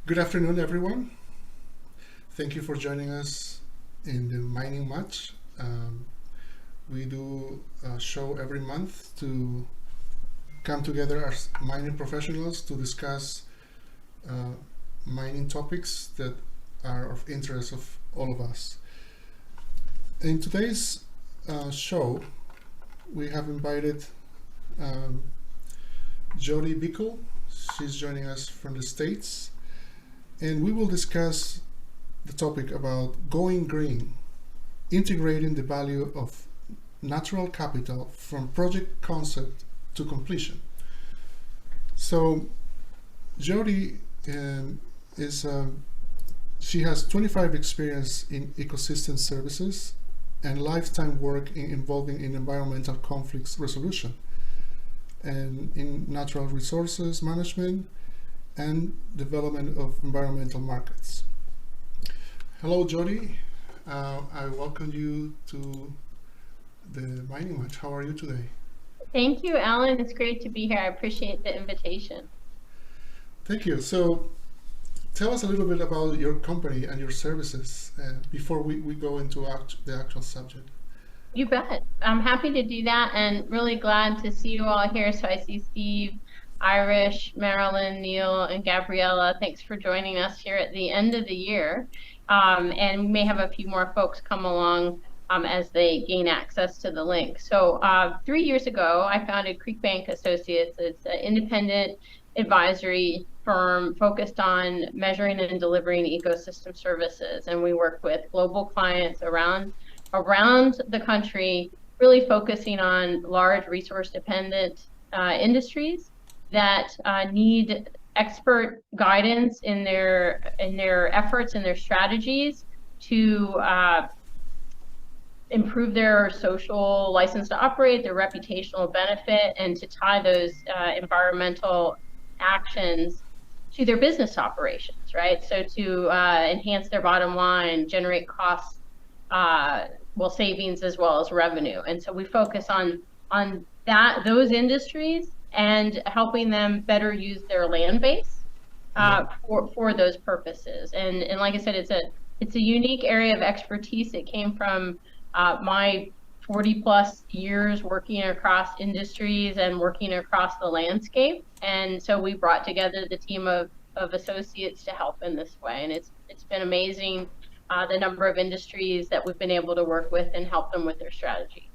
Good afternoon, everyone. Thank you for joining us in the Mining Match. We do a show every month to come together as mining professionals to discuss uh, mining topics that are of interest of all of us. In today's show, we have invited um, Jody Bickle. She's joining us from the States, and we will discuss the topic about going green, integrating the value of natural capital from project concept to completion. So Jody is she has 25 experience in ecosystem services and lifetime work involving in environmental conflicts resolution and in natural resources management and development of environmental markets. Hello, Jody. I welcome you to the Mining Match. How are you today? Thank you, Alan. It's great to be here. I appreciate the invitation. Thank you. So, tell us a little bit about your company and your services before we go into the actual subject. You bet. I'm happy to do that and really glad to see you all here. So I see Steve, Irish, Marilyn, Neil, and Gabriella. Thanks for joining us here at the end of the year. And we may have a few more folks come along as they gain access to the link. So 3 years ago, I founded Creek Bank Associates. It's an independent advisory firm focused on measuring and delivering ecosystem services. And we work with global clients around the country, really focusing on large resource dependent industries that need expert guidance in their efforts and their strategies to improve their social license to operate, their reputational benefit, and to tie those environmental actions to their business operations, right? So to enhance their bottom line, generate costs, savings as well as revenue. And so we focus on those industries and helping them better use their land base for those purposes. And like I said, it's a unique area of expertise. It came from my 40 plus years working across industries and working across the landscape. And so we brought together the team of associates to help in this way. And it's been amazing the number of industries that we've been able to work with and help them with their strategy.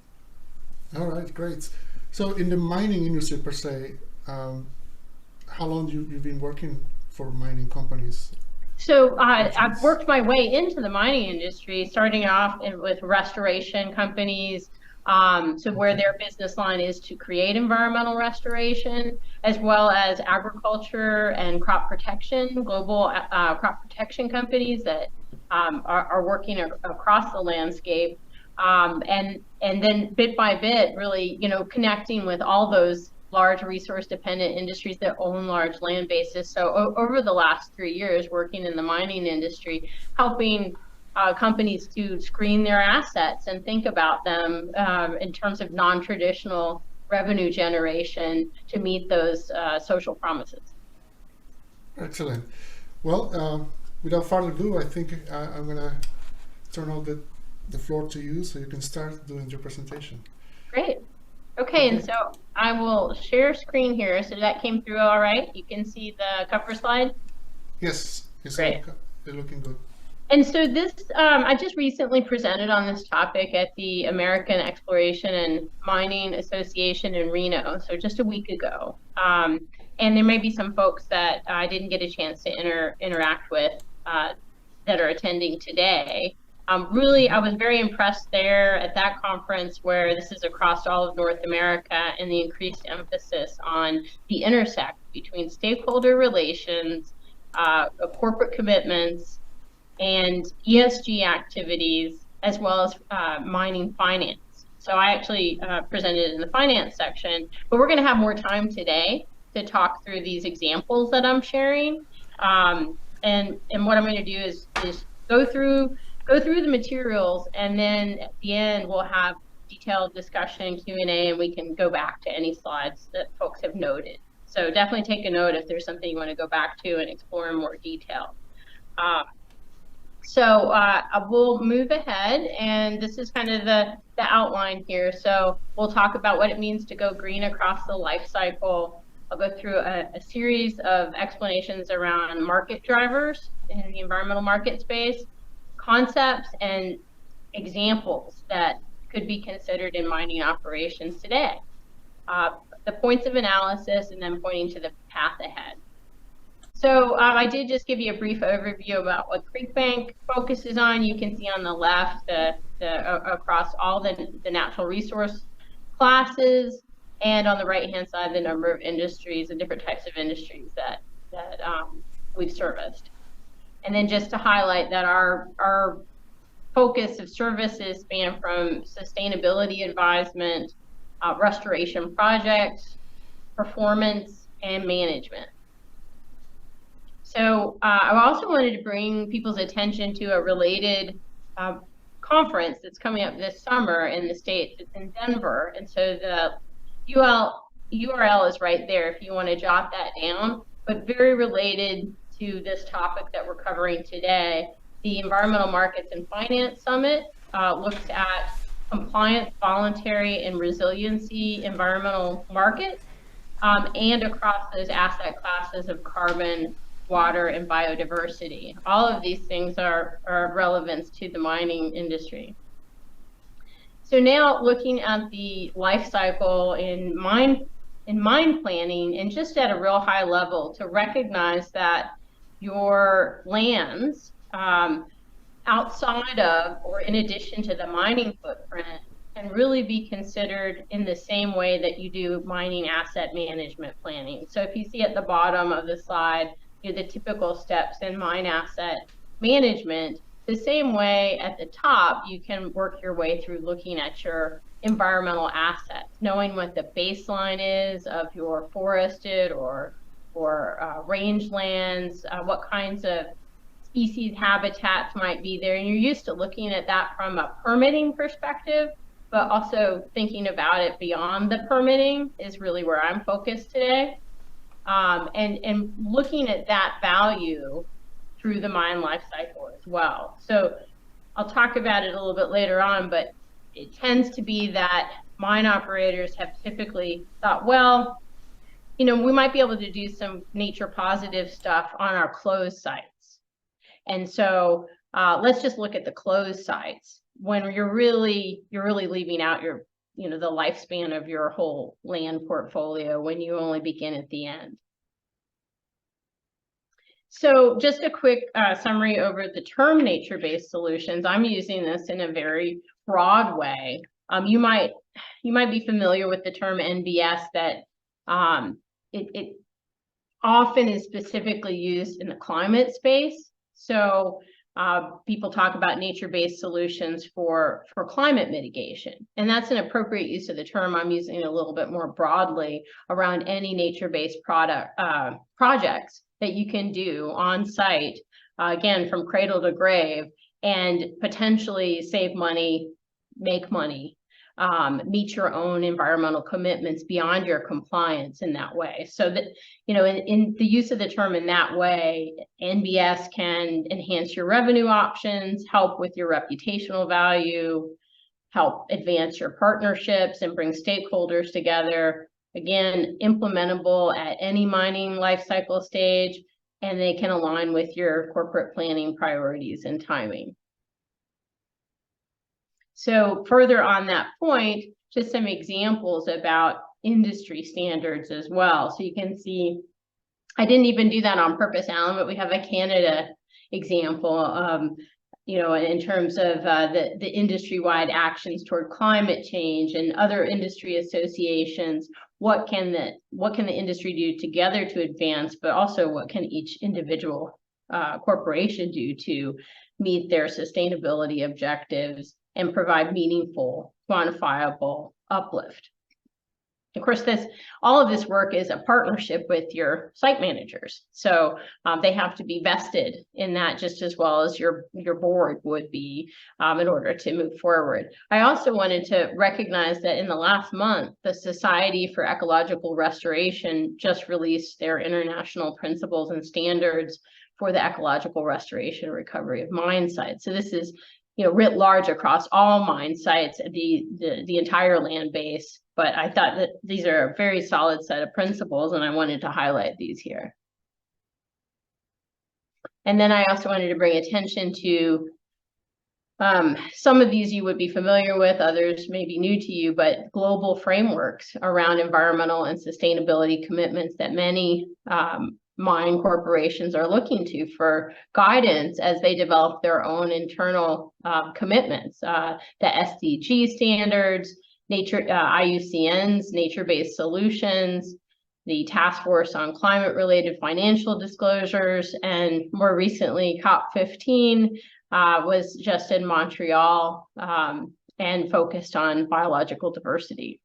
All right, great. So, in the mining industry per se, how long you've been working for mining companies? So I've worked my way into the mining industry, starting off with restoration companies, so where their business line is to create environmental restoration, as well as agriculture and crop protection, global crop protection companies that are working across the landscape, and then bit by bit, really, connecting with all those large resource dependent industries that own large land bases. So over the last 3 years working in the mining industry, helping companies to screen their assets and think about them in terms of non-traditional revenue generation to meet those social promises. Excellent. Well, without further ado, I think I'm going to turn over the floor to you so you can start doing your presentation. Great. Okay, and so I will share screen here. So that came through all right. You can see the cover slide. Yes, it's Great. looking good. And so this, I just recently presented on this topic at the American Exploration and Mining Association in Reno, so just a week ago. And there may be some folks that I didn't get a chance to interact with that are attending today. Really, I was very impressed there at that conference where this is across all of North America and the increased emphasis on the intersect between stakeholder relations, corporate commitments, and ESG activities, as well as mining finance. So I actually presented in the finance section, but we're going to have more time today to talk through these examples that I'm sharing. And what I'm going to do is go through the materials, and then at the end we'll have detailed discussion, Q&A, and we can go back to any slides that folks have noted. So definitely take a note if there's something you want to go back to and explore in more detail. So we'll move ahead, and this is kind of the outline here. So we'll talk about what it means to go green across the life cycle. I'll go through a series of explanations around market drivers in the environmental market space, concepts and examples that could be considered in mining operations today, the points of analysis, and then pointing to the path ahead. So I did just give you a brief overview about what Creekbank focuses on. You can see on the left across all the natural resource classes, and on the right-hand side, the number of industries and different types of industries that we've serviced. And then just to highlight that our focus of services span from sustainability advisement, restoration projects, performance, and management. So I also wanted to bring people's attention to a related conference that's coming up this summer in the States. It's in Denver. And so the URL is right there if you want to jot that down, but very related to this topic that we're covering today. The Environmental Markets and Finance Summit looks at compliant, voluntary, and resiliency environmental markets and across those asset classes of carbon, water, and biodiversity. All of these things are of relevance to the mining industry. So now looking at the life cycle in mine planning, and just at a real high level, to recognize that your lands outside of or in addition to the mining footprint can really be considered in the same way that you do mining asset management planning. So if you see at the bottom of the slide, the typical steps in mine asset management, the same way at the top, you can work your way through looking at your environmental assets, knowing what the baseline is of your forested or rangelands, what kinds of species habitats might be there. And you're used to looking at that from a permitting perspective, but also thinking about it beyond the permitting is really where I'm focused today. And looking at that value through the mine life cycle as well. So I'll talk about it a little bit later on, but it tends to be that mine operators have typically thought, well, we might be able to do some nature positive stuff on our closed sites. And so let's just look at the closed sites when you're really leaving out the lifespan of your whole land portfolio when you only begin at the end. So just a quick summary over the term nature-based solutions. I'm using this in a very broad way. You might be familiar with the term NBS, that it often is specifically used in the climate space. So people talk about nature-based solutions for climate mitigation, and that's an appropriate use of the term. I'm using it a little bit more broadly around any nature-based projects that you can do on site, again, from cradle to grave, and potentially save money, make money, meet your own environmental commitments beyond your compliance in that way. So that, in the use of the term in that way, NBS can enhance your revenue options, help with your reputational value, help advance your partnerships and bring stakeholders together. Again, implementable at any mining life cycle stage, and they can align with your corporate planning priorities and timing. So further on that point, just some examples about industry standards as well. So you can see, I didn't even do that on purpose, Alan, but we have a Canada example, in terms of the industry-wide actions toward climate change and other industry associations. What can the industry do together to advance, but also what can each individual corporation do to meet their sustainability objectives and provide meaningful, quantifiable uplift. Of course, all of this work is a partnership with your site managers. So they have to be vested in that just as well as your board would be in order to move forward. I also wanted to recognize that in the last month, the Society for Ecological Restoration just released their international principles and standards for the ecological restoration and recovery of mine sites. So this is, writ large across all mine sites, the entire land base. But I thought that these are a very solid set of principles, and I wanted to highlight these here. And then I also wanted to bring attention to some of these you would be familiar with, others may be new to you, but global frameworks around environmental and sustainability commitments that many mine corporations are looking to for guidance as they develop their own internal commitments. The SDG standards, IUCN's nature-based solutions, the Task Force on Climate-Related Financial Disclosures, and more recently, COP15 was just in Montreal and focused on biological diversity.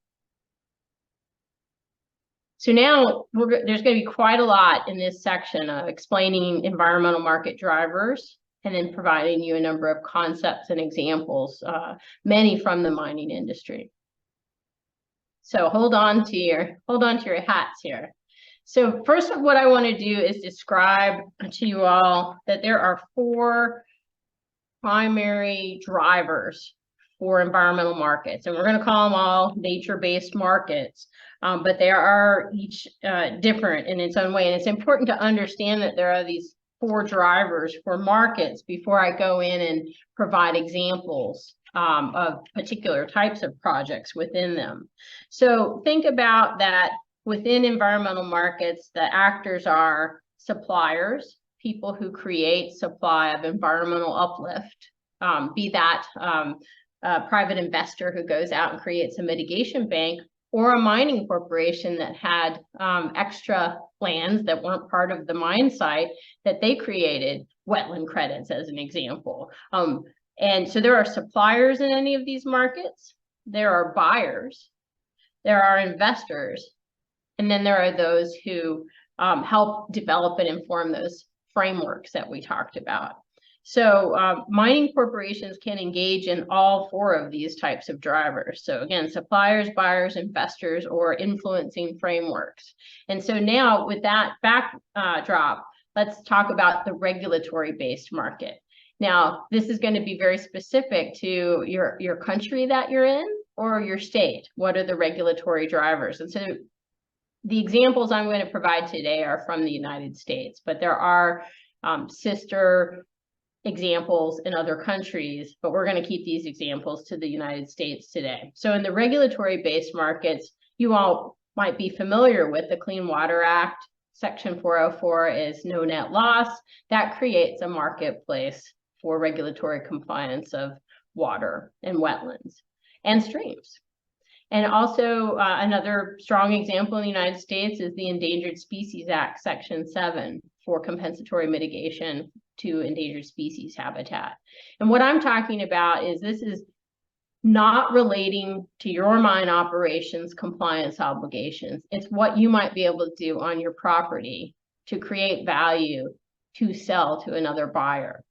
So now there's going to be quite a lot in this section of explaining environmental market drivers and then providing you a number of concepts and examples, many from the mining industry. So hold on to your hats here. So first, what I want to do is describe to you all that there are 4 primary drivers for environmental markets, and we're going to call them all nature-based markets, but they are each different in its own way. And it's important to understand that there are these 4 drivers for markets before I go in and provide examples of particular types of projects within them. So think about that within environmental markets, the actors are suppliers, people who create supply of environmental uplift, be that a private investor who goes out and creates a mitigation bank, or a mining corporation that had extra lands that weren't part of the mine site that they created wetland credits as an example. And so there are suppliers in any of these markets, there are buyers, there are investors, and then there are those who help develop and inform those frameworks that we talked about. So mining corporations can engage in all 4 of these types of drivers. So again, suppliers, buyers, investors, or influencing frameworks. And so now with that backdrop, let's talk about the regulatory-based market. Now, this is going to be very specific to your country that you're in or your state. What are the regulatory drivers? And so the examples I'm going to provide today are from the United States, but there are sister examples in other countries, but we're going to keep these examples to the United States today. So in the regulatory-based markets, you all might be familiar with the Clean Water Act. Section 404 is no net loss. That creates a marketplace for regulatory compliance of water and wetlands and streams. And also another strong example in the United States is the Endangered Species Act, Section 7, for compensatory mitigation to endangered species habitat. And what I'm talking about is this is not relating to your mine operations compliance obligations. It's what you might be able to do on your property to create value to sell to another buyer,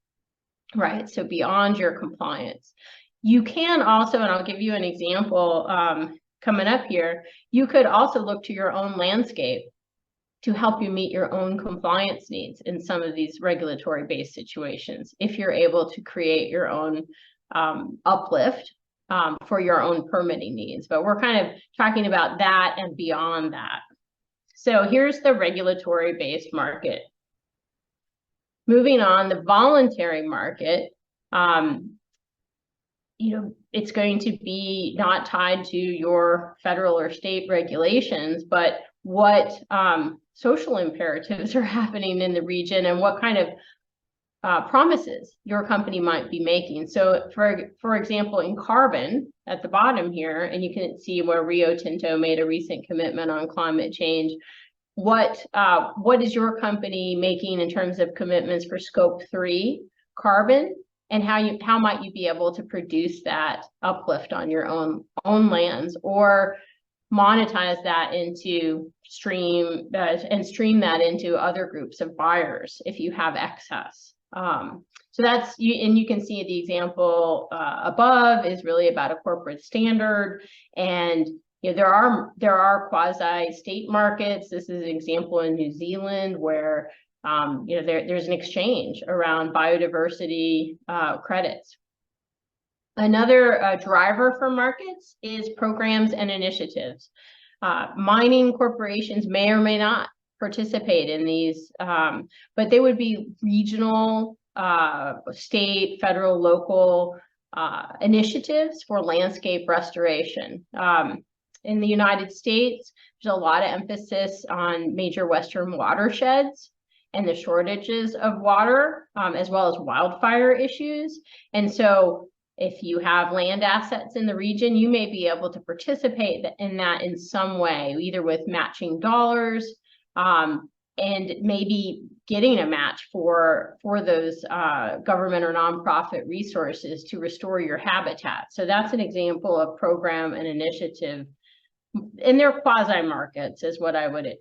right? So beyond your compliance. You can also, and I'll give you an example coming up here, you could also look to your own landscape to help you meet your own compliance needs in some of these regulatory-based situations, if you're able to create your own uplift for your own permitting needs. But we're kind of talking about that and beyond that. So here's the regulatory-based market. Moving on, the voluntary market, it's going to be not tied to your federal or state regulations, but what social imperatives are happening in the region and what kind of promises your company might be making. So for example, in carbon at the bottom here, and you can see where Rio Tinto made a recent commitment on climate change. What is your company making in terms of commitments for Scope 3 carbon? And how might you be able to produce that uplift on your own lands, or monetize that into stream that into other groups of buyers if you have excess. So that's you, and you can see the example above is really about a corporate standard, and there are quasi-state markets. This is an example in New Zealand where there's an exchange around biodiversity credits. Another driver for markets is programs and initiatives. Mining corporations may or may not participate in these, but they would be regional, state, federal, local initiatives for landscape restoration. In the United States, there's a lot of emphasis on major Western watersheds and the shortages of water, as well as wildfire issues. And so if you have land assets in the region, you may be able to participate in that in some way, either with matching dollars, and maybe getting a match for those government or nonprofit resources to restore your habitat. So that's an example of program and initiative. And they're quasi markets is what I would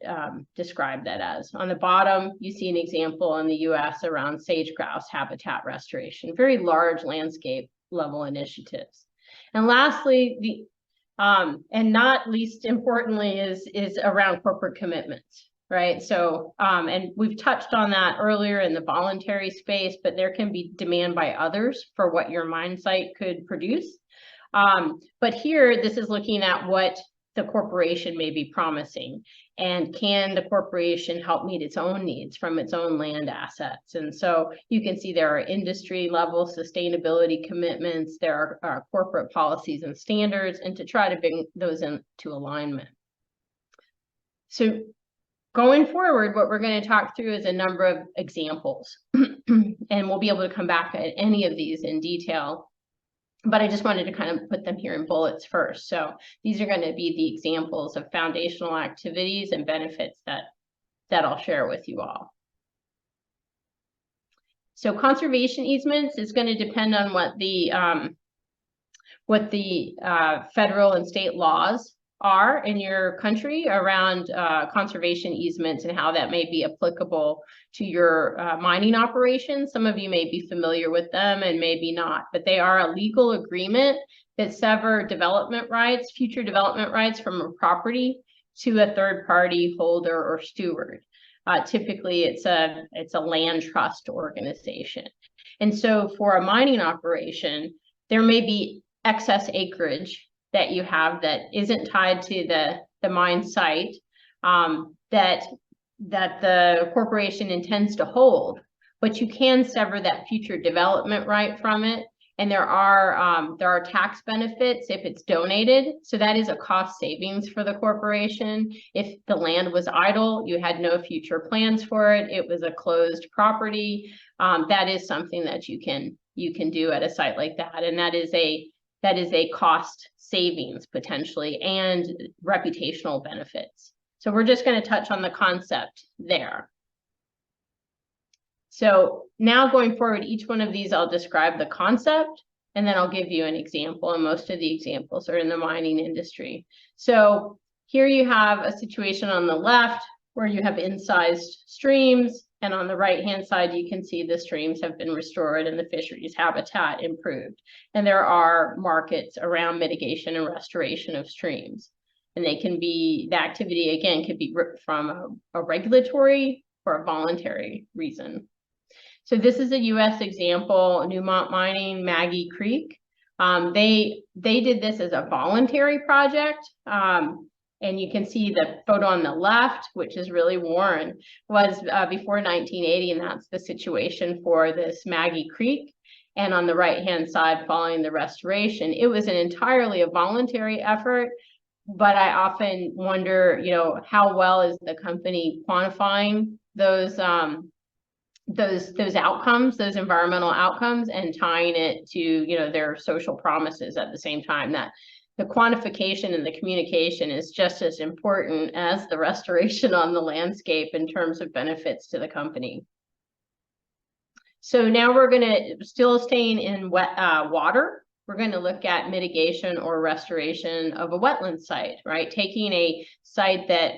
describe that as. On the bottom, you see an example in the US around sage grouse habitat restoration, very large landscape level initiatives. And lastly, and not least importantly, is around corporate commitments, right? So, and we've touched on that earlier in the voluntary space, but there can be demand by others for what your mine site could produce. But here, this is looking at what the corporation may be promising, and can the corporation help meet its own needs from its own land assets? And so you can see there are industry level sustainability commitments, there are corporate policies and standards, and to try to bring those into alignment. So going forward, what we're going to talk through is a number of examples, and we'll be able to come back at any of these in detail. But I just wanted to kind of put them here in bullets first. So these are going to be the examples of foundational activities and benefits that I'll share with you all. So conservation easements is going to depend on what the federal and state laws are in your country around conservation easements and how that may be applicable to your mining operations. Some of you may be familiar with them and maybe not, but they are a legal agreement that sever development rights, future development rights from a property to a third party holder or steward. Typically, it's a land trust organization. And so for a mining operation, there may be excess acreage that you have that isn't tied to the mine site that the corporation intends to hold, but you can sever that future development right from it. And there are tax benefits if it's donated. So that is a cost savings for the corporation. If the land was idle, you had no future plans for it, it was a closed property, that is something that you can do at a site like that. And that is a cost savings potentially and reputational benefits. So we're just going to touch on the concept there. So now going forward, each one of these, I'll describe the concept, and then I'll give you an example. And most of the examples are in the mining industry. So here you have a situation on the left where you have incised streams. And on the right-hand side, you can see the streams have been restored and the fisheries habitat improved. And there are markets around mitigation and restoration of streams. And they can be, the activity, again, could be from a regulatory or a voluntary reason. So this is a US example, Newmont Mining, Maggie Creek. They did this as a voluntary project. And you can see the photo on the left, which is really worn, was before 1980, and that's the situation for this Maggie Creek. And on the right-hand side, following the restoration, it was an entirely a voluntary effort. But I often wonder, how well is the company quantifying those outcomes, those environmental outcomes, and tying it to their social promises at the same time. That the quantification and the communication is just as important as the restoration on the landscape in terms of benefits to the company. So now we're going to still staying in water. we're going to look at mitigation or restoration of a wetland site, right? Taking a site that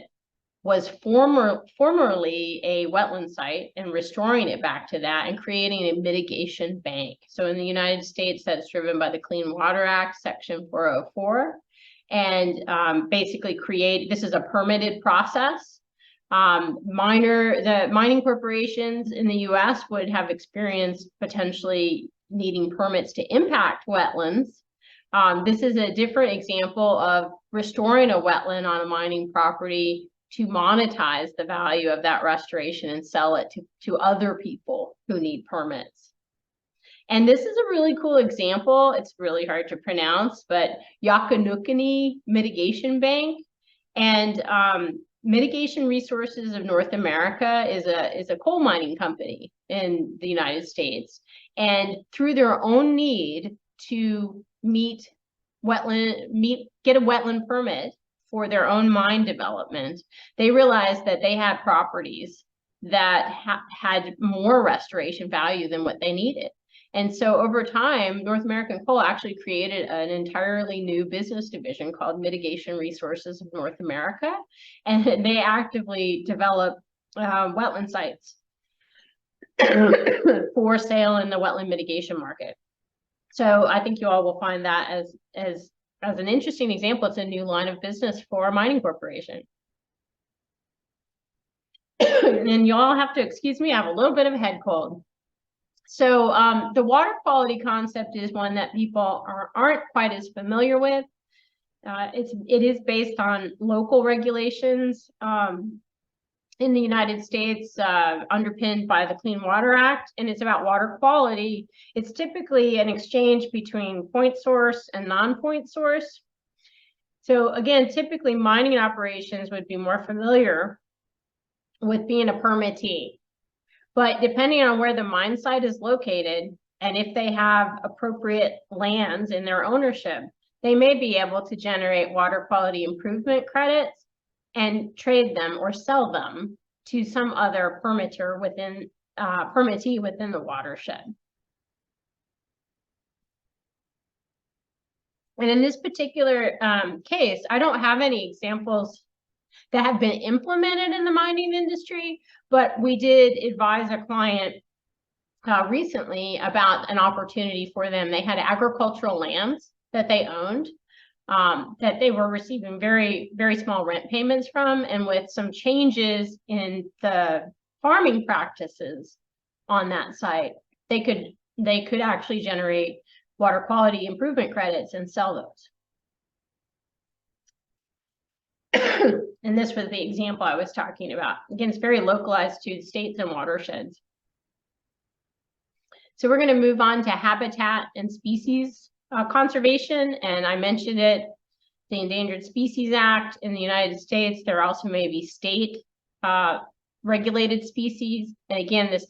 was formerly a wetland site and restoring it back to that and creating a mitigation bank. So in the United States, that's driven by the Clean Water Act, Section 404. And basically this is a permitted process. The mining corporations in the US would have experienced potentially needing permits to impact wetlands. This is a different example of restoring a wetland on a mining property to monetize the value of that restoration and sell it to other people who need permits. And this is a really cool example. It's really hard to pronounce, but Yakanukani Mitigation Bank. And Mitigation Resources of North America is a coal mining company in the United States. And through their own need to get a wetland permit for their own mine development, they realized that they had properties that had more restoration value than what they needed. And so over time, North American Coal actually created an entirely new business division called Mitigation Resources of North America. And they actively develop wetland sites for sale in the wetland mitigation market. So I think you all will find that as an interesting example. It's a new line of business for a mining corporation. And you all have to excuse me, I have a little bit of a head cold. So the water quality concept is one that people aren't quite as familiar with. It is based on local regulations in the United States, underpinned by the Clean Water Act, and it's about water quality. It's typically an exchange between point source and non-point source. So again, typically mining operations would be more familiar with being a permittee. But depending on where the mine site is located, and if they have appropriate lands in their ownership, they may be able to generate water quality improvement credits and trade them or sell them to some other permittee within the watershed. And in this particular case, I don't have any examples that have been implemented in the mining industry, but we did advise a client recently about an opportunity for them. They had agricultural lands that they owned, that they were receiving very, very small rent payments from, and with some changes in the farming practices on that site, they could actually generate water quality improvement credits and sell those. And this was the example I was talking about. Again, it's very localized to states and watersheds. So we're going to move on to habitat and species conservation. And I mentioned it, the Endangered Species Act in the United States. There also may be state regulated species. And again, this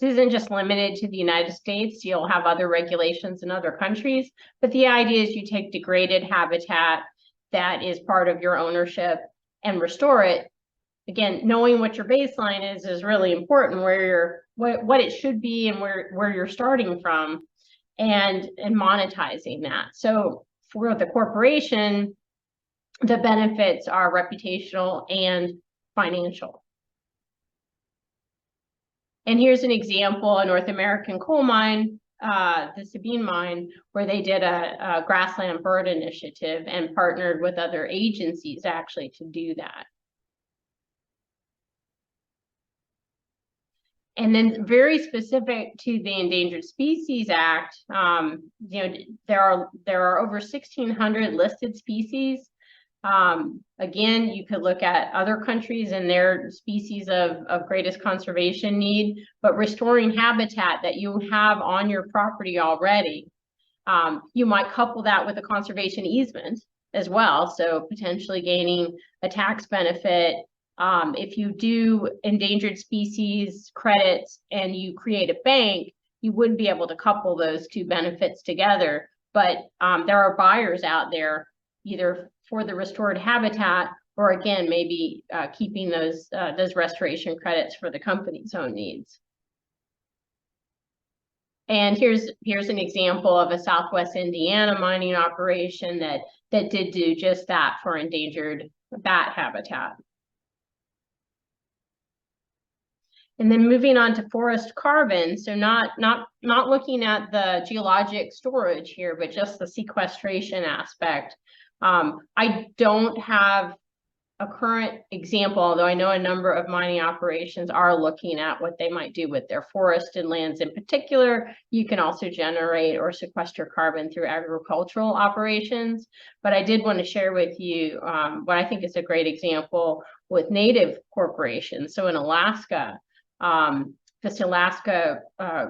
isn't just limited to the United States. You'll have other regulations in other countries. But the idea is you take degraded habitat that is part of your ownership and restore it. Again, knowing what your baseline is really important, what it should be and where you're starting from, and monetizing that. So for the corporation, the benefits are reputational and financial. And here's an example, a North American coal mine, the Sabine mine, where they did a grassland bird initiative and partnered with other agencies actually to do that. And then very specific to the Endangered Species Act, there are over 1,600 listed species. Again, you could look at other countries and their species of greatest conservation need, but restoring habitat that you have on your property already. You might couple that with a conservation easement as well, so potentially gaining a tax benefit. If you do endangered species credits and you create a bank, you wouldn't be able to couple those two benefits together. But there are buyers out there either for the restored habitat or, again, maybe keeping those restoration credits for the company's own needs. And here's an example of a Southwest Indiana mining operation that did do just that for endangered bat habitat. And then moving on to forest carbon, so not looking at the geologic storage here, but just the sequestration aspect. I don't have a current example, although I know a number of mining operations are looking at what they might do with their forested lands in particular. You can also generate or sequester carbon through agricultural operations. But I did want to share with you what I think is a great example with native corporations. So in Alaska, this Alaska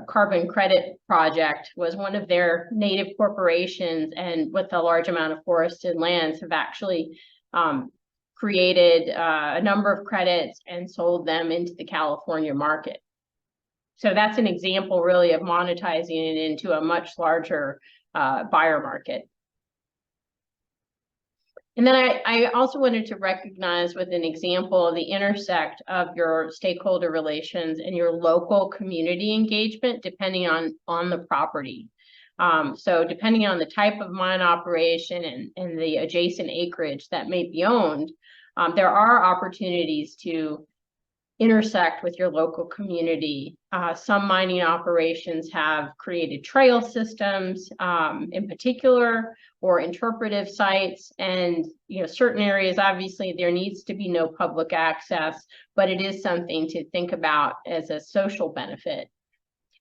Carbon Credit Project was one of their native corporations, and with a large amount of forested lands have actually created a number of credits and sold them into the California market. So that's an example really of monetizing it into a much larger buyer market. And then I also wanted to recognize with an example the intersect of your stakeholder relations and your local community engagement depending on the property. So depending on the type of mine operation and the adjacent acreage that may be owned, there are opportunities to intersect with your local community. Some mining operations have created trail systems in particular, or interpretive sites, and certain areas, obviously there needs to be no public access, but it is something to think about as a social benefit.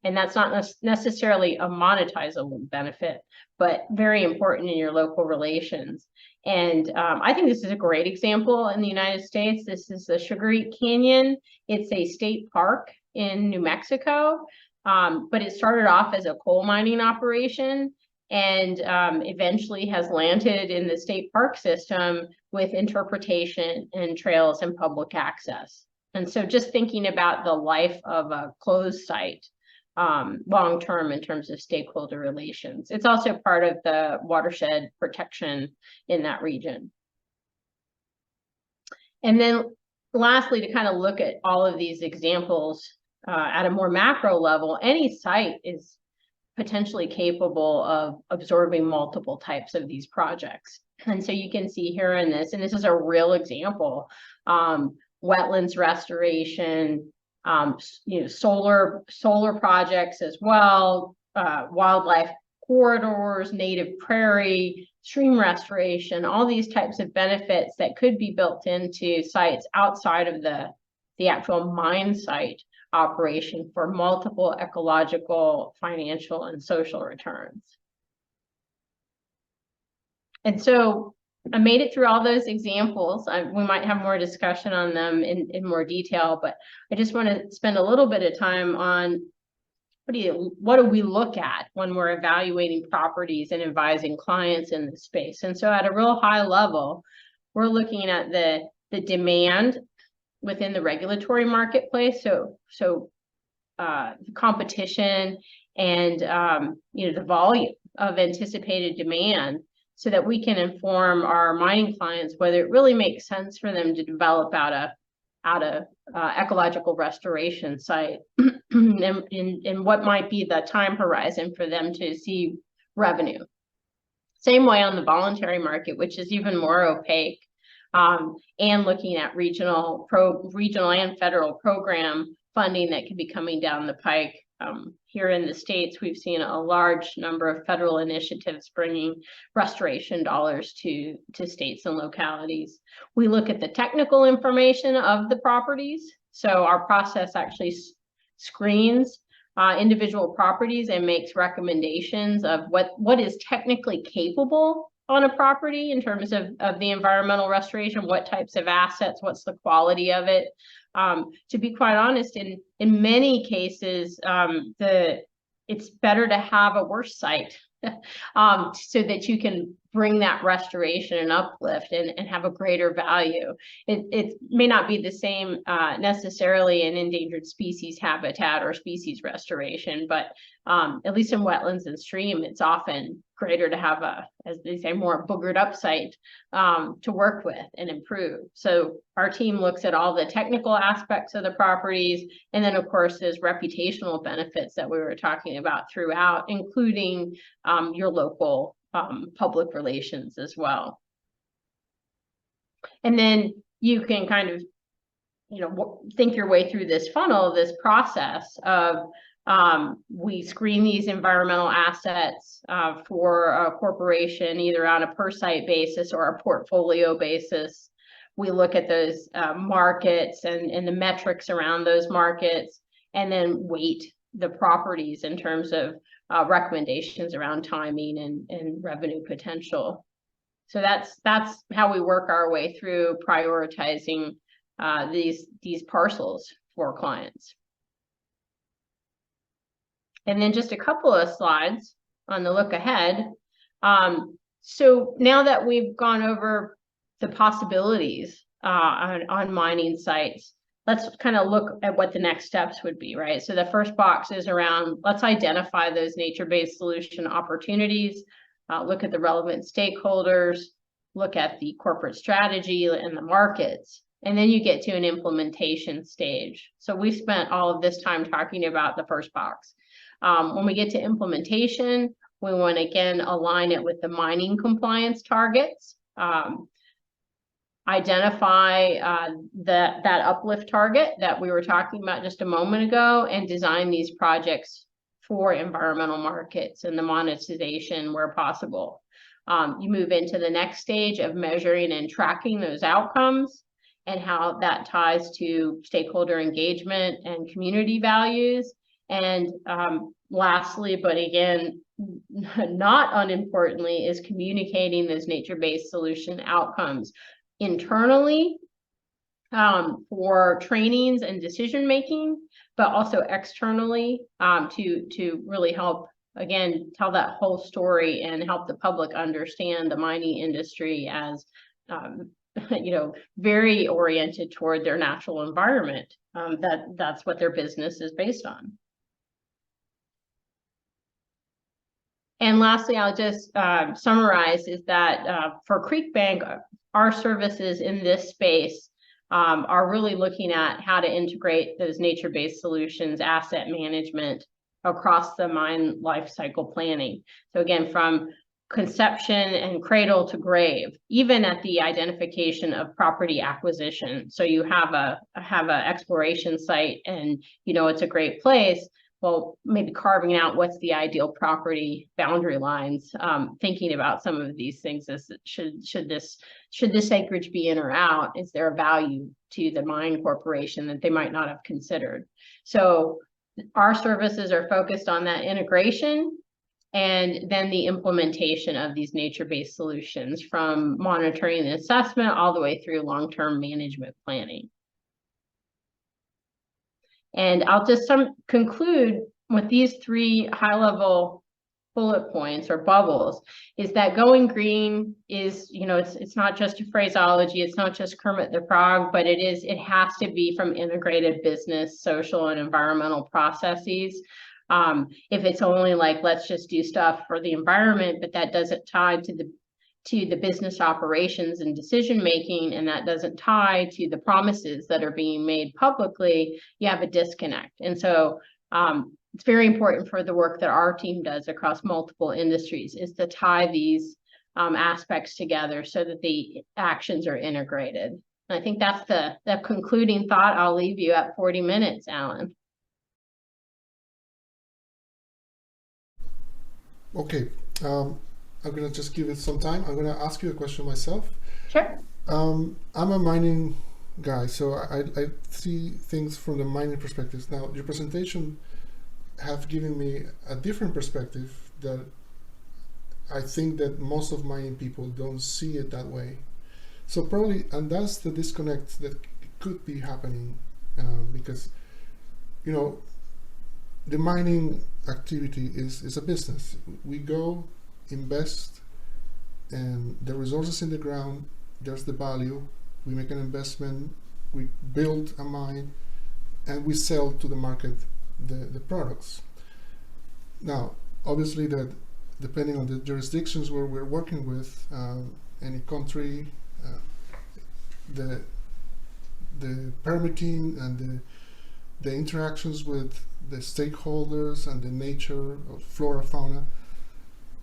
And that's not necessarily a monetizable benefit, but very important in your local relations. And I think this is a great example in the United States. This is the Sugar Eat Canyon. It's a state park in New Mexico, but it started off as a coal mining operation and eventually has landed in the state park system with interpretation and trails and public access. And so just thinking about the life of a closed site long-term in terms of stakeholder relations. It's also part of the watershed protection in that region. And then lastly, to kind of look at all of these examples at a more macro level, any site is potentially capable of absorbing multiple types of these projects. And so you can see here in this, and this is a real example, wetlands restoration, solar projects as well, wildlife corridors, native prairie, stream restoration, all these types of benefits that could be built into sites outside of the actual mine site operation for multiple ecological, financial, and social returns. And so I made it through all those examples. We might have more discussion on them in more detail, but I just want to spend a little bit of time on what do we look at when we're evaluating properties and advising clients in this space. And so at a real high level, we're looking at the demand within the regulatory marketplace. So the competition and the volume of anticipated demand, so that we can inform our mining clients whether it really makes sense for them to develop out a ecological restoration site and what might be the time horizon for them to see revenue. Same way on the voluntary market, which is even more opaque, and looking at regional and federal program funding that could be coming down the pike. Here in the States, we've seen a large number of federal initiatives bringing restoration dollars to states and localities. We look at the technical information of the properties. So our process actually screens individual properties and makes recommendations of what is technically capable on a property in terms of the environmental restoration, what types of assets, what's the quality of it. To be quite honest, in many cases, it's better to have a worse site so that you can bring that restoration and uplift and have a greater value. It may not be the same necessarily in endangered species habitat or species restoration, but at least in wetlands and stream, it's often greater to have a, as they say, more boogered up site to work with and improve. So our team looks at all the technical aspects of the properties, and then of course there's reputational benefits that we were talking about throughout, including your local public relations as well. And then you can kind of, think your way through this funnel, this process of we screen these environmental assets for a corporation, either on a per site basis or a portfolio basis. We look at those markets and the metrics around those markets, and then weight the properties in terms of recommendations around timing and revenue potential. So that's how we work our way through prioritizing these parcels for clients. And then just a couple of slides on the look ahead. So now that we've gone over the possibilities on mining sites, let's kind of look at what the next steps would be, right? So the first box is around, let's identify those nature-based solution opportunities, look at the relevant stakeholders, look at the corporate strategy and the markets, and then you get to an implementation stage. So we spent all of this time talking about the first box. When we get to implementation, we want to again align it with the mining compliance targets, identify that uplift target that we were talking about just a moment ago, and design these projects for environmental markets and the monetization where possible. You move into the next stage of measuring and tracking those outcomes and how that ties to stakeholder engagement and community values. And lastly, but again, not unimportantly, is communicating those nature-based solution outcomes internally for trainings and decision making, but also externally to really help, again, tell that whole story and help the public understand the mining industry as very oriented toward their natural environment. That's what their business is based on. And lastly, I'll just summarize is that for Creekbank, our services in this space are really looking at how to integrate those nature-based solutions, asset management across the mine life cycle planning. So again, from conception and cradle to grave, even at the identification of property acquisition. So you have a exploration site and it's a great place. Well, maybe carving out what's the ideal property boundary lines, thinking about some of these things as should this acreage be in or out? Is there a value to the mine corporation that they might not have considered? So our services are focused on that integration and then the implementation of these nature-based solutions, from monitoring and assessment all the way through long-term management planning. And I'll just conclude with these three high-level bullet points or bubbles, is that going green is, it's not just a phraseology, it's not just Kermit the Frog, but it has to be from integrated business, social, and environmental processes. If it's only like, let's just do stuff for the environment, but that doesn't tie to the business operations and decision making, and that doesn't tie to the promises that are being made publicly, you have a disconnect. And so it's very important for the work that our team does across multiple industries is to tie these aspects together so that the actions are integrated. And I think that's the concluding thought. I'll leave you at 40 minutes, Alan. Okay. I'm going to just give it some time. I'm going to ask you a question myself. Sure. I'm a mining guy, so I see things from the mining perspectives. Now, your presentation have given me a different perspective that I think that most of mining people don't see it that way. So probably, and that's the disconnect that could be happening because, the mining activity is a business. We go invest and the resources in the ground, there's the value. We make an investment, we build a mine, and we sell to the market the products. Now, obviously, that depending on the jurisdictions where we're working with, any country, the permitting and the interactions with the stakeholders and the nature of flora, fauna,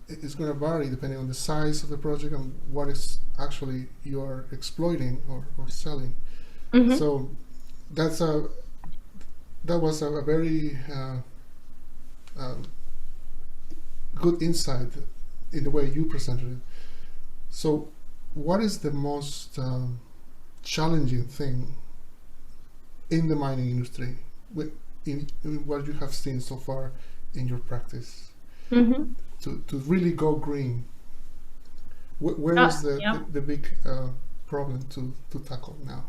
is going to vary depending on the size of the project and what is actually you are exploiting or selling. Mm-hmm. So that was a very good insight in the way you presented it. So what is the most challenging thing in the mining industry in what you have seen so far in your practice? Mm-hmm. To really go green? Where is the big problem to tackle now?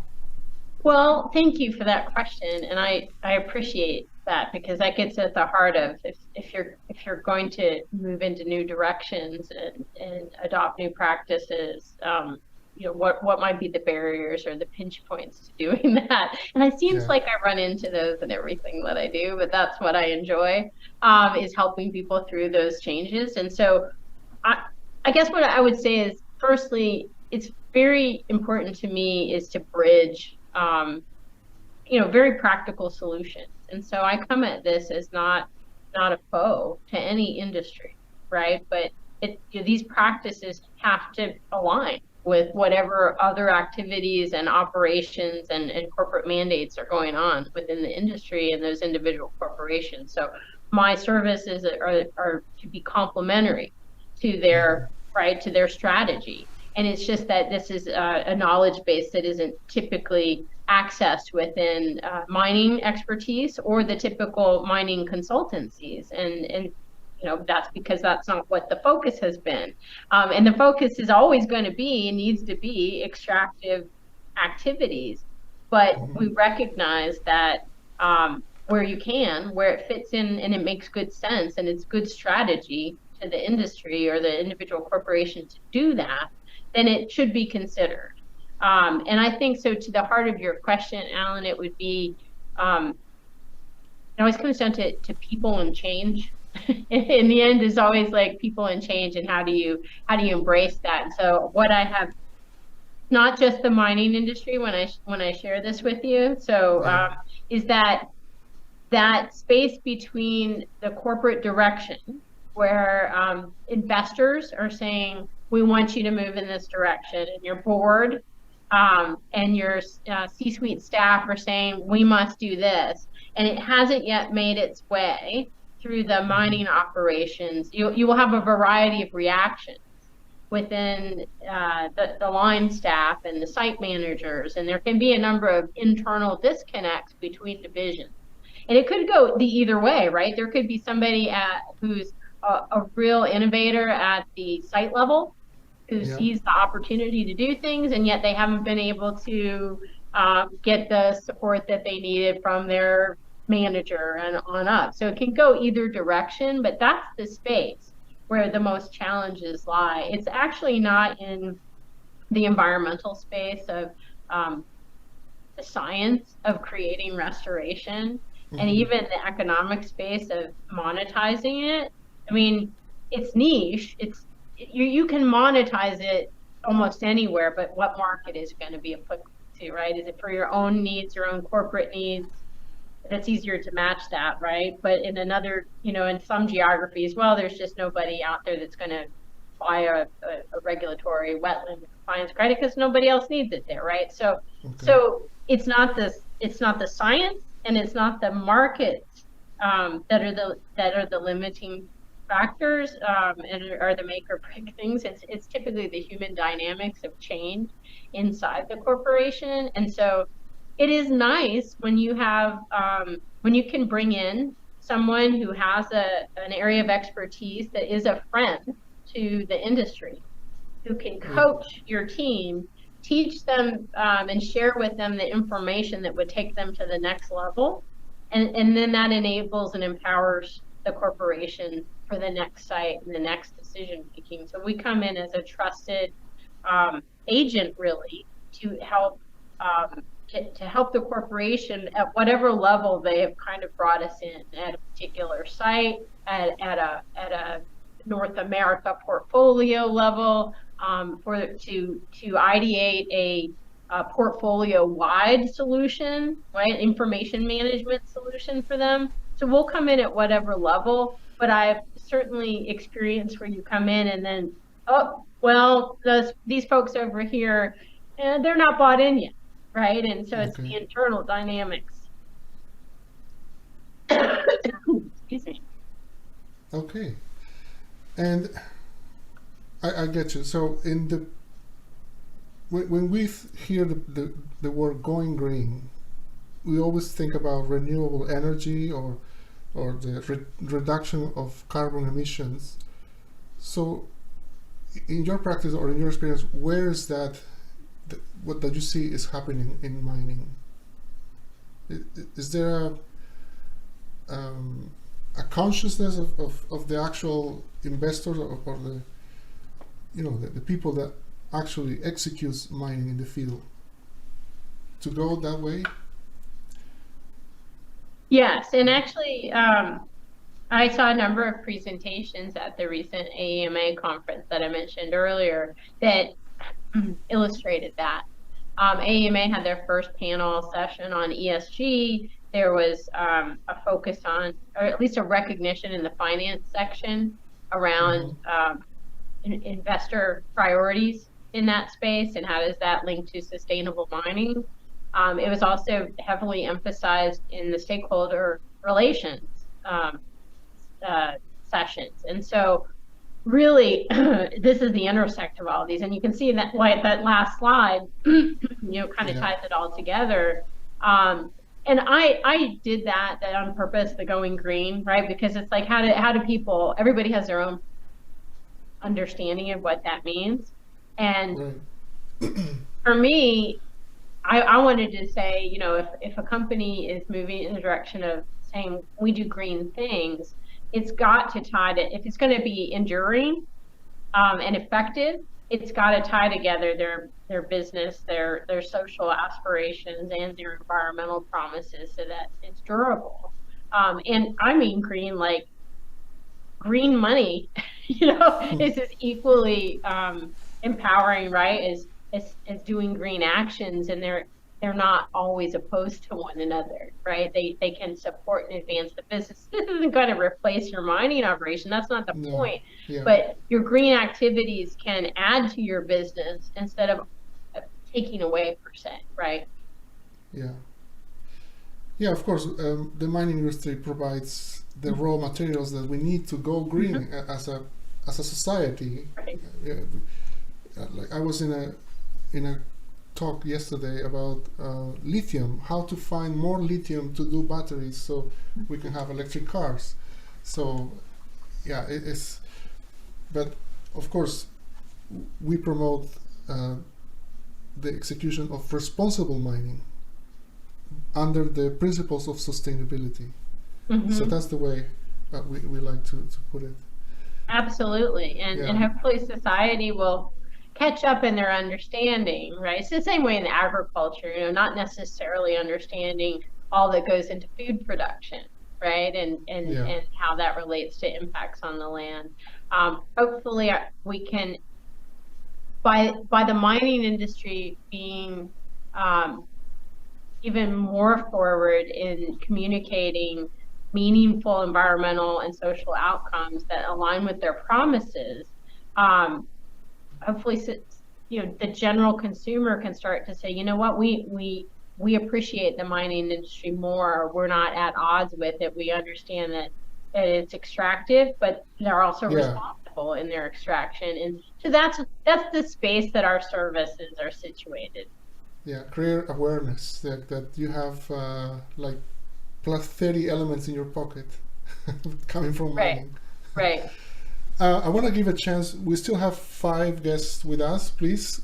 Well, thank you for that question, and I appreciate that, because that gets at the heart of if you're going to move into new directions and adopt new practices, what might be the barriers or the pinch points to doing that. And it seems like I run into those in everything that I do, but that's what I enjoy, is helping people through those changes. And so I guess what I would say is, firstly, it's very important to me is to bridge very practical solutions. And so I come at this as not a foe to any industry, right? But these practices have to align with whatever other activities and operations and corporate mandates are going on within the industry and those individual corporations. So my services are to be complementary to their strategy. And it's just that this is a knowledge base that isn't typically accessed within mining expertise or the typical mining consultancies. And that's because that's not what the focus has been. And the focus is always going to be and needs to be extractive activities. But we recognize that where it fits in and it makes good sense and it's good strategy to the industry or the individual corporation to do that, then it should be considered. And I think so, to the heart of your question, Alan, it would be, it always comes down to people and change. In the end, is always like people and change, and how do you embrace that? And so what I have, not just the mining industry when I share this with you, so is that space between the corporate direction where investors are saying, we want you to move in this direction, and your board and your C-suite staff are saying, we must do this, and it hasn't yet made its way through the mining operations. You will have a variety of reactions within the line staff and the site managers, and there can be a number of internal disconnects between divisions. And it could go either way, right? There could be somebody who's a real innovator at the site level, who sees the opportunity to do things, and yet they haven't been able to get the support that they needed from their manager and on up. So it can go either direction, but that's the space where the most challenges lie. It's actually not in the environmental space of the science of creating restoration, and even the economic space of monetizing it. I mean, it's niche. You can monetize it almost anywhere, but what market is going to be applicable to, right? Is it for your own needs, your own corporate needs? That's easier to match that, right? But in another, in some geographies, well, there's just nobody out there that's going to buy a regulatory wetland compliance credit because nobody else needs it there, right? So it's not the science and it's not the markets that are the limiting factors and are the make or break things. It's typically the human dynamics of change inside the corporation. And so it is nice when you have when you can bring in someone who has an area of expertise that is a friend to the industry, who can coach your team, teach them and share with them the information that would take them to the next level. And then that enables and empowers the corporation for the next site and the next decision making. So we come in as a trusted agent, really, to help to help the corporation at whatever level they have kind of brought us in at a particular site, at a North America portfolio level, to ideate a portfolio-wide solution, right? Information management solution for them. So we'll come in at whatever level, but I've certainly experienced where you come in and then, oh, well, these folks over here, and they're not bought in yet, right? And so it's the internal dynamics. Excuse me. Okay. And I get you. So when we hear the word going green, we always think about renewable energy or the reduction of carbon emissions. So in your practice or in your experience, where is what that you see is happening in mining? Is there a consciousness of the actual investors or the people that actually executes mining in the field to go that way? Yes, and actually, I saw a number of presentations at the recent AEMA conference that I mentioned earlier that illustrated that. AEMA had their first panel session on ESG. There was a focus on, or at least a recognition in the finance section around investor priorities in that space and how does that link to sustainable mining. It was also heavily emphasized in the stakeholder relations sessions. And so really, this is the intersect of all of these. And you can see that that last slide, kind of ties it all together. And I did that on purpose, the going green, right? Because it's like, how do people, everybody has their own understanding of what that means. And for me, I wanted to say, if a company is moving in the direction of saying we do green things, it's got to tie to, if it's going to be enduring and effective, it's got to tie together their business, their social aspirations, and their environmental promises so that it's durable. And I mean green, like green money, is as equally empowering, right, as doing green actions, and they're not always opposed to one another, right? They can support and advance the business. This isn't going to replace your mining operation. That's not the point. Yeah. But your green activities can add to your business instead of taking away per se, right? Yeah. Yeah, of course. The mining industry provides the raw materials that we need to go green as a society. Right. Like I was in a talk yesterday about lithium, how to find more lithium to do batteries so we can have electric cars. So yeah, it is, but of course we promote the execution of responsible mining under the principles of sustainability. So that's the way we like to put it. Absolutely, and hopefully society will catch up in their understanding, right? It's the same way in agriculture, not necessarily understanding all that goes into food production, right? And how that relates to impacts on the land. Hopefully we can, by the mining industry being even more forward in communicating meaningful environmental and social outcomes that align with their promises, hopefully, the general consumer can start to say, you know what, we appreciate the mining industry more. We're not at odds with it. We understand that it's extractive, but they're also responsible in their extraction. And so that's the space that our services are situated. Yeah, create awareness that you have like plus 30 elements in your pocket coming from mining. Right. I want to give a chance. We still have 5 guests with us. Please,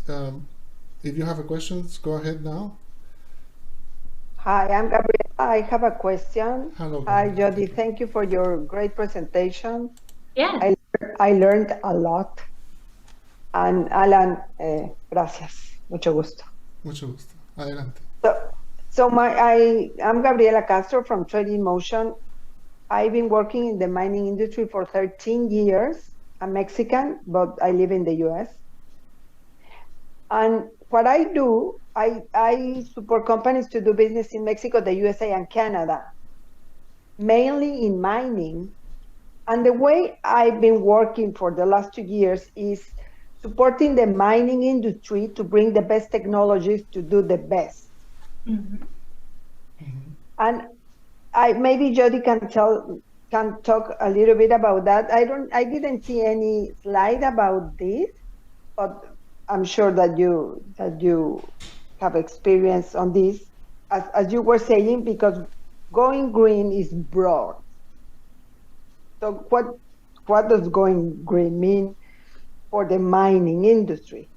if you have a question, go ahead now. Hi, I'm Gabriela. I have a question. Hello. Hi, Jody. Thank you for your great presentation. Yeah. I learned a lot. And Alan, gracias. Mucho gusto. Mucho gusto. Adelante. I'm Gabriela Castro from Trading Motion. I've been working in the mining industry for 13 years. I'm Mexican, but I live in the US. And what I do, I support companies to do business in Mexico, the USA, and Canada, mainly in mining. And the way I've been working for the last 2 years is supporting the mining industry to bring the best technologies to do the best. Mm-hmm. Mhm. And maybe Jody can talk a little bit about that. I didn't see any slide about this, but I'm sure that you have experience on this, as you were saying, because going green is broad. So what does going green mean for the mining industry?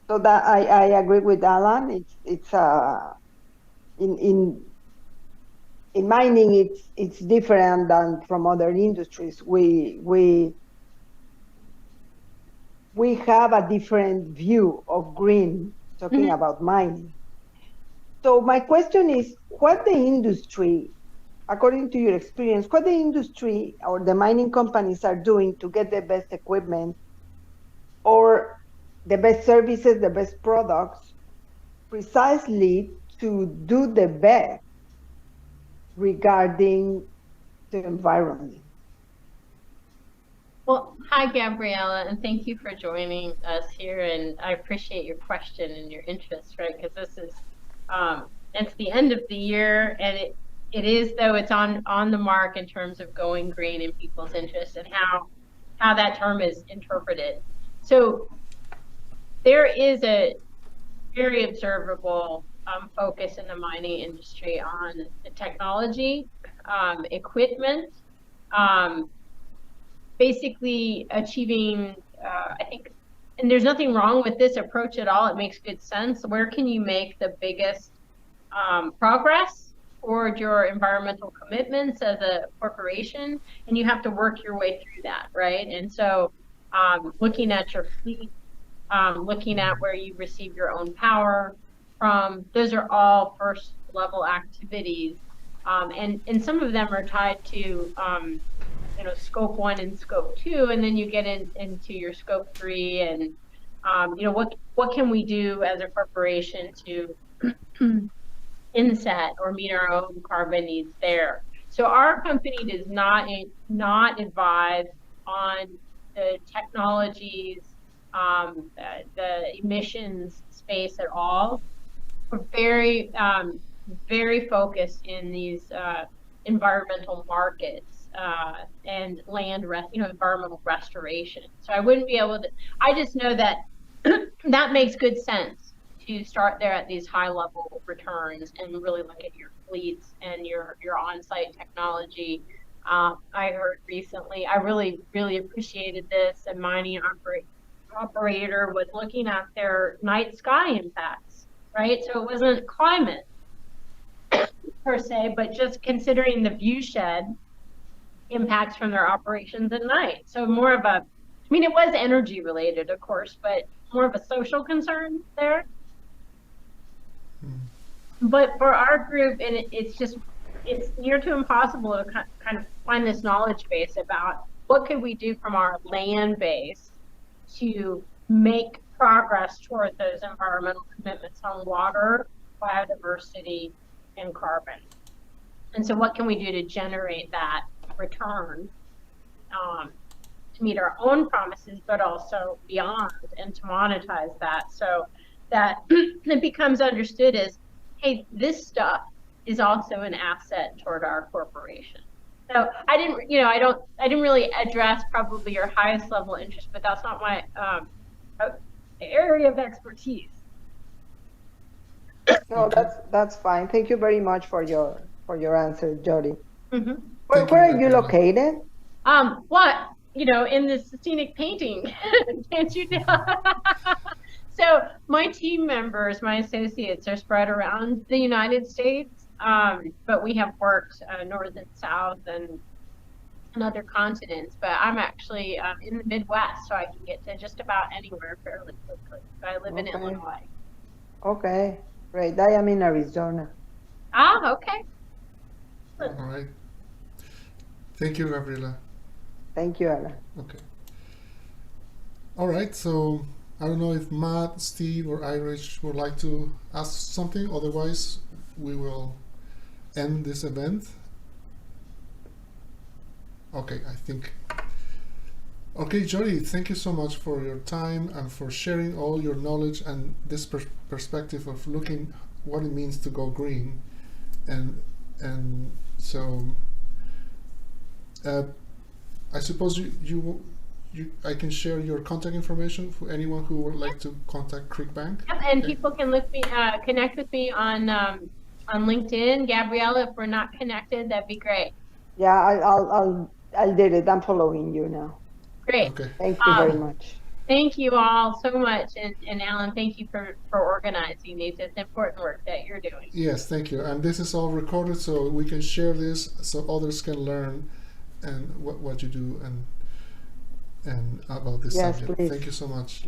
So that I agree with Alan. It's in mining it's different than from other industries. We have a different view of green talking Mhm. about mining. So my question is, what the industry, according to your experience, what the industry or the mining companies are doing to get the best equipment or the best services, the best products, precisely to do the best regarding the environment. Well, hi, Gabriela, and thank you for joining us here. And I appreciate your question and your interest, right? Because this is, it's the end of the year, and it is, though, it's on the mark in terms of going green in people's interest and how that term is interpreted. So there is a very observable focus in the mining industry on the technology, equipment, basically achieving, I think, and there's nothing wrong with this approach at all. It makes good sense. Where can you make the biggest progress toward your environmental commitments as a corporation? And you have to work your way through that, right? And so looking at your fleet, looking at where you receive your own power from, those are all first level activities. And some of them are tied to scope 1 and scope 2, and then you get into your scope 3, and what can we do as a corporation to inset or meet our own carbon needs there. So our company does not advise on the technologies, the emissions space at all. We're very focused in these environmental markets and environmental restoration. So I wouldn't be able to. I just know that that makes good sense to start there at these high level returns and really look at your fleets and your on-site technology. I heard recently, I really appreciated this. A mining operator was looking at their night sky impacts, right? So it wasn't climate per se, but just considering the view shed impacts from their operations at night. So more of a, I mean, it was energy related, of course, but more of a social concern there. But for our group, and it's near to impossible to kind of find this knowledge base about what could we do from our land base to make progress toward those environmental commitments on water, biodiversity, and carbon. And so what can we do to generate that return to meet our own promises, but also beyond, and to monetize that so that it becomes understood as, hey, this stuff is also an asset toward our corporation. So I didn't really address probably your highest level interest, but that's not my area of expertise. No, that's fine. Thank you very much for your answer, Jody. Mm-hmm. Where are you located? What? In the scenic painting, can't you tell? So my team members, my associates, are spread around the United States, but we have worked north and south and other continents, but I'm actually in the Midwest, so I can get to just about anywhere fairly quickly. So I live in Okay. Illinois. Okay, great. I am in Arizona. Ah, okay. All right. Thank you, Gabriela. Thank you, Alan. Okay. All right. So I don't know if Matt, Steve, or Irish would like to ask something. Otherwise, we will end this event. Okay, I think. Okay, Jody, thank you so much for your time and for sharing all your knowledge and this perspective of looking what it means to go green. And so I suppose I can share your contact information for anyone who would like to contact Creek Bank. Yep, and Okay. people can connect with me on LinkedIn. Gabriella, if we're not connected, that'd be great. Yeah, I'll do it. I'm following you now. Great. Okay. Thank you very much. Thank you all so much, and Alan, thank you for organizing these. It's important work that you're doing. Yes, thank you. And this is all recorded, so we can share this so others can learn and what you do and about this Yes, subject. please. Thank you so much.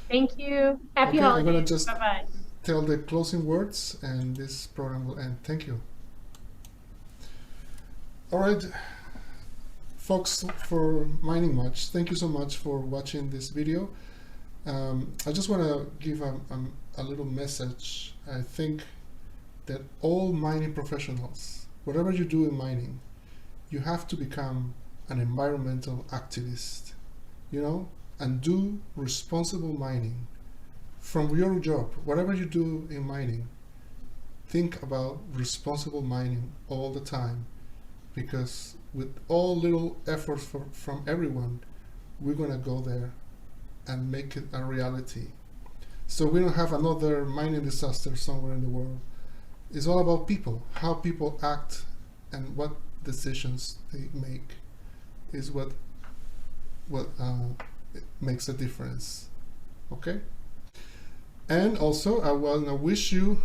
Thank you. Happy Okay, I'm gonna holidays. just Bye-bye. tell the closing words and this program will end. Thank you. All right, folks, for Mining Much, thank you so much for watching this video. I just want to give a little message. I think that all mining professionals, whatever you do in mining, you have to become an environmental activist, and do responsible mining. From your job, whatever you do in mining, think about responsible mining all the time, because with all little efforts from everyone, we're gonna go there and make it a reality. So we don't have another mining disaster somewhere in the world. It's all about people, how people act and what decisions they make is what makes a difference. Okay? And also, I want to wish you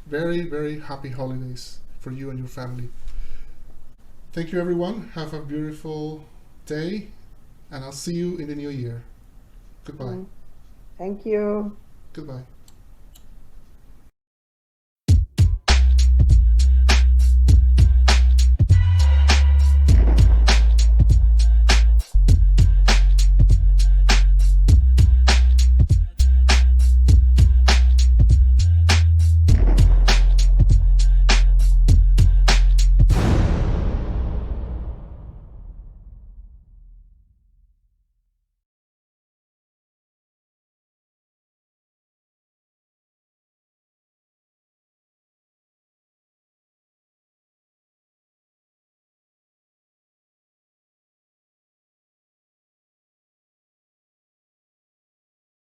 very, very happy holidays for you and your family. Thank you, everyone. Have a beautiful day, and I'll see you in the new year. Goodbye. Thank you. Goodbye.